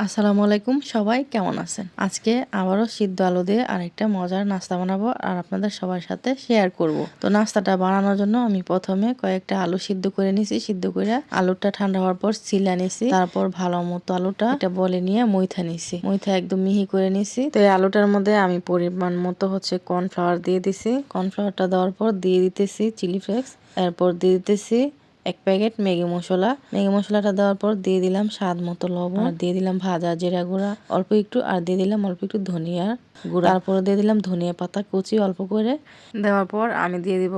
আসসালামু আলাইকুম, সবাই কেমন আছেন? আজকে আবারও সিদ্ধ আলু দিয়ে আরেকটা মজার নাস্তা বানাবো আর আপনাদের সবার সাথে শেয়ার করব। তো নাস্তাটা বানানোর জন্য আমি প্রথমে কয়েকটা আলু সিদ্ধ করে নিছি। সিদ্ধ করে আলুটা ঠান্ডা হওয়ার পর ছিলা নিছি। তারপর ভালো মতো আলুটা এটা বলে নিয়ে মইথা নিছি। মইথা একদম মিহি করে নিছি। তো এই আলুটার মধ্যে আমি পরিমাণ মতো কর্নফ্লাওয়ার দিয়ে দিছি। কর্নফ্লাওয়ারটা দেওয়ার পর দিয়ে দিতেছি চিলি ফ্লেক্স। এরপর দিয়ে দিতেছি 1 প্যাকেট ম্যাগি মশলা। ম্যাগি মশলাটা দেওয়ার পর দিয়ে দিলাম স্বাদ মতো লবণ, আর দিয়ে দিলাম ভাজা জিরা গুঁড়া অল্প একটু, আর দিয়ে দিলাম অল্প একটু ধনিয়া গুঁড়া। তারপর দিয়ে দিলাম ধনিয়া পাতা কুচি অল্প করে। দেওয়ার পর আমি দিয়ে দিব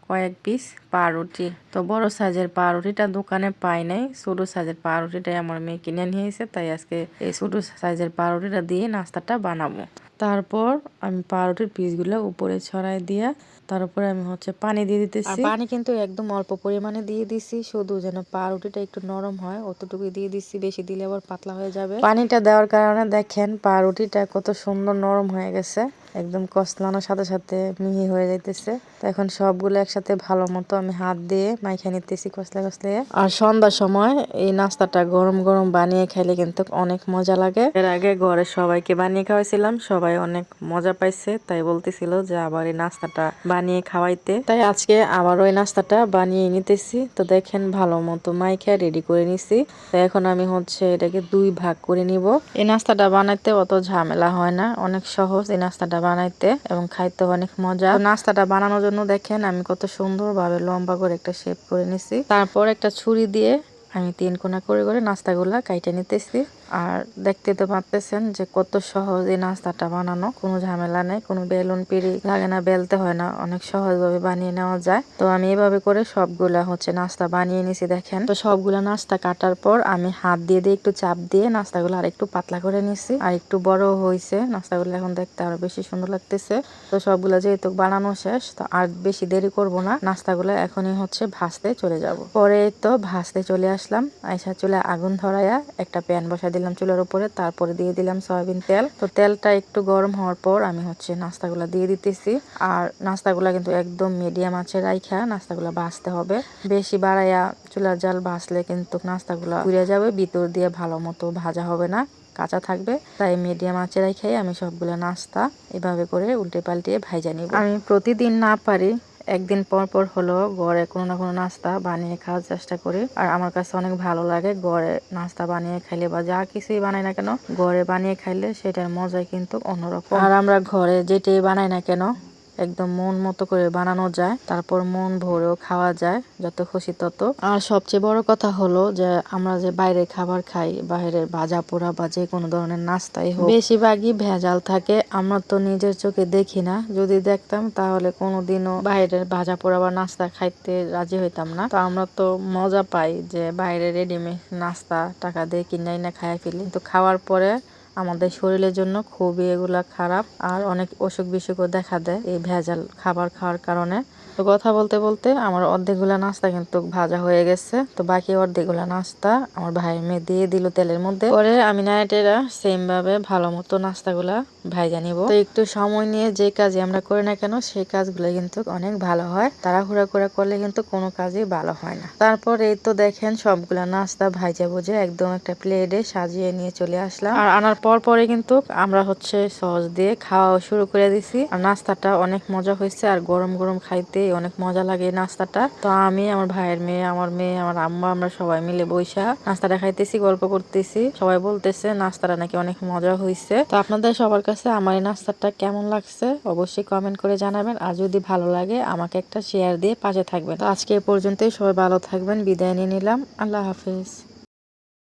কয়েক পিস পাউরুটি। তো বড় সাইজের পাউরুটিটা দোকানে পাই নাই, ছোট সাইজের পাউরুটিটাই আমার মেয়ে কিনে নিয়ে এসেছে, তাই আজকে এই ছোট সাইজের পাউরুটিটা দিয়ে নাস্তাটা বানাবো। তারপর আমি পাউরুটির পিসগুলো উপরে ছড়াই দিয়ে তারপরে আমি পানি দিয়ে দিতেছি। পানি কিন্তু একদম অল্প পরিমাণে দিয়ে দিছি, শুধু যেন পাউরুটিটা একটু নরম হয় অতটুকুই দিয়ে দিছি, বেশি দিলে আবার পাতলা হয়ে যাবে। পানিটা দেওয়ার কারণে দেখেন পাউরুটিটা কত সুন্দর নরম হয়ে গেছে, একদম কষলানোর সাথে সাথে মিহি হয়ে যাইতেছে। তো এখন সবগুলো একসাথে ভালো মতো আমি হাত দিয়ে মাইখা নিতেছি কষলে কষলে। আর সন্ধ্যার সময় এই নাস্তাটা গরম গরম বানিয়ে খাইলে কিন্তু অনেক মজা লাগে। এর আগে ঘরে সবাইকে বানিয়ে খাওয়াইছিলাম, সবাই অনেক মজা পাইছে, তাই বলতেছিল যে আবার এই নাস্তাটা বানিয়ে খাওয়াইতে। তাই আজকে আবার ওই নাস্তাটা বানিয়ে নিতেছি। তো দেখেন ভালো মতো মাইখা রেডি করে নিছি। তো এখন আমি এটাকে 2 ভাগ করে নিব। এই নাস্তাটা বানাইতে অত ঝামেলা হয় না, অনেক সহজ এই নাস্তাটা বানাইতে এবং খাইতে অনেক মজা। নাস্তাটা বানানোর জন্য দেখেন আমি কত সুন্দর ভাবে লম্বা করে একটা শেপ করে নিছি। তারপর একটা ছুরি দিয়ে আমি 3 কোনা করে করে নাস্তাগুলা কাইটে নিতেছি। আর দেখতে তো পারতেছেন যে কত সহজ এই নাস্তাটা বানানো, কোনো ঝামেলা নেই, কোনো বেলুন পিড়ি লাগে না, বেলতে হয় না, অনেক সহজভাবে বানিয়ে নেওয়া যায়। তো আমি এভাবে করে সবগুলা নাস্তা বানিয়ে নিছি দেখেন। তো সবগুলা নাস্তা কাটার পর আমি হাত দিয়ে একটু চাপ দিয়ে নাস্তাগুলো আর একটু পাতলা করে নিছি, আর একটু বড় হয়েছে নাস্তাগুলো, এখন দেখতে আরো বেশি সুন্দর লাগতেছে। তো সবগুলা যেহেতু বানানো শেষ, তো আর বেশি দেরি করব না, নাস্তাগুলো এখনই ভাজতে চলে যাব। পরে তো ভাজতে চলে আসলাম, আইসা চুলে আগুন ধরাইয়া একটা প্যান বসা দিলাম চুলার উপরে। তারপরে দিয়ে দিলাম সয়াবিন তেল। তো তেলটা একটু গরম হওয়ার পর আমি নাস্তাগুলা দিয়ে দিতেছি। আর নাস্তাগুলা কিন্তু একদম মিডিয়াম আঁচে রাইখা নাস্তাগুলা ভাজতে হবে। বেশি বাড়াইয়া চুলার জাল ভাজলে কিন্তু নাস্তাগুলা পুড়ে যাবে, ভিতর দিয়ে ভালো মতো ভাজা হবে না, কাঁচা থাকবে। তাই মিডিয়াম আঁচে রাখাই আমি সবগুলো নাস্তা এভাবে করে উল্টে পাল্টিয়ে ভাইজা নিব। আমি প্রতিদিন না পারি, একদিন পর পর হলো ঘরে কোনো না কোনো নাস্তা বানিয়ে খাওয়ার চেষ্টা করি। আর আমার কাছে অনেক ভালো লাগে ঘরে নাস্তা বানিয়ে খাইলে, বা যা কিছুই বানাই না কেন ঘরে বানিয়ে খাইলে সেটার মজাই কিন্তু অন্যরকম। আর আমরা ঘরে যেটাই বানাই না কেন একদম মন মতো করে বানানো যায়, তারপর মন ভরেও খাওয়া যায়, যত খুশি তত। আর সবচেয়ে বড় কথা হলো যে আমরা যে বাইরে খাবার খাই, বাইরের ভাজা পোড়া বা যে কোনো ধরনের নাস্তাই হোক, বেশিরভাগই ভেজাল থাকে। আমরা তো নিজের চোখে দেখি না, যদি দেখতাম তাহলে কোনোদিনও বাইরের ভাজা পোড়া বা নাস্তা খাইতে রাজি হইতাম না। তো আমরা তো মজা পাই যে বাইরে রেডিমেড নাস্তা টাকা দিয়ে কিনাই না খাই ফেলি, কিন্তু খাওয়ার পরে আমাদের শরীরের জন্য খুবই এগুলা খারাপ, আর অনেক অসুখ বিসুখও দেখা দেয় এই ভেজাল খাবার খাওয়ার কারণে। তো কথা বলতে বলতে আমার অর্ধেকগুলা নাস্তা কিন্তু ভাজা হয়ে গেছে। তো বাকি অর্ধেকগুলা নাস্তা আমার ভাইয়ের মেয়ে দিয়ে দিল তেলের মধ্যে। পরে আমি নাইটেরা সেম ভাবে ভালো মতো নাস্তাগুলা ভাইজা নিব। তো একটু সময় নিয়ে যে কাজই আমরা করি না কেন সেই কাজগুলো কিন্তু অনেক ভালো হয়, তাড়াহুড়া করে করলে কিন্তু কোনো কাজই ভালো হয় না। তারপর এই তো দেখেন সবগুলা নাস্তা ভাইজা বুঝে একদম একটা প্লেটে সাজিয়ে নিয়ে চলে আসলাম। আর আনার পরে কিন্তু আমরা সস দিয়ে খাওয়া শুরু করে দিছি। আর নাস্তাটা অনেক মজা হয়েছে, আর গরম গরম খাইতে অনেক মজা লাগে এই নাস্তাটা। তো আমি, আমার ভাইয়ের মেয়ে, আমার মেয়ে, আমার আম্মা, আমরা সবাই মিলে বইসা নাস্তাটা খাইতেছি, গল্প করতেছি। সবাই বলতেছে নাস্তাটা নাকি অনেক মজা হয়েছে। তো আপনাদের সবার কাছে আমার এই নাস্তাটা কেমন লাগছে অবশ্যই কমেন্ট করে জানাবেন। আর যদি ভালো লাগে আমাকে একটা শেয়ার দিয়ে পাশে থাকবেন। তো আজকে এ পর্যন্তই, সবাই ভালো থাকবেন, বিদায় নিয়ে নিলাম, আল্লাহ হাফেজ।